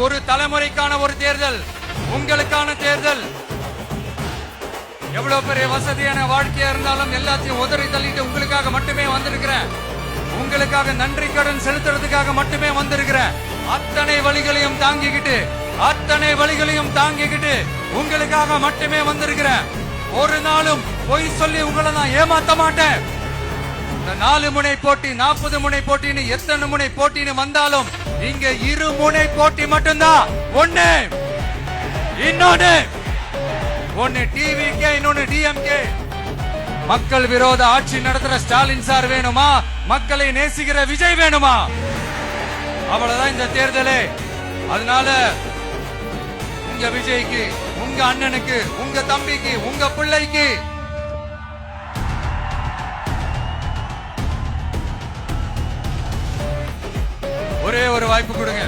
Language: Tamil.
ஒரு தலைமுறைக்கான ஒரு தேர்தல், உங்களுக்கான தேர்தல். எவ்வளவு பெரிய வசதியான வாழ்க்கையா இருந்தாலும் எல்லாத்தையும் உதறி தள்ளிட்டு உங்களுக்காக மட்டுமே வந்திருக்கிறேன். உங்களுக்காக நன்றி கடன் செலுத்துறதுக்காக மட்டுமே வந்திருக்கிறேன். அத்தனை வழிகளையும் தாங்கிக்கிட்டு உங்களுக்காக மட்டுமே வந்திருக்கிறேன். ஒரு நாளும் பொய் சொல்லி உங்களை நான் ஏமாத்த மாட்டேன். இந்த 4 முனை போட்டி, 40 முனை போட்டின்னு எத்தனை முனை போட்டின்னு வந்தாலும் இங்க 2 முனை போட்டி மட்டும்தான். ஒன்னு டிவிகே, இன்னொன்னு டிஎம்கே. மக்கள் விரோத ஆட்சி நடத்துற ஸ்டாலின் சார் வேணுமா, மக்களை நேசிக்கிற விஜய் வேணுமா? அவ்வளவுதான் இந்த தேர்தலே. அதனால உங்க விஜய்க்கு, உங்க அண்ணனுக்கு, உங்க தம்பிக்கு, உங்க பிள்ளைக்கு ஒரே ஒரு வாய்ப்பு கொடுங்க.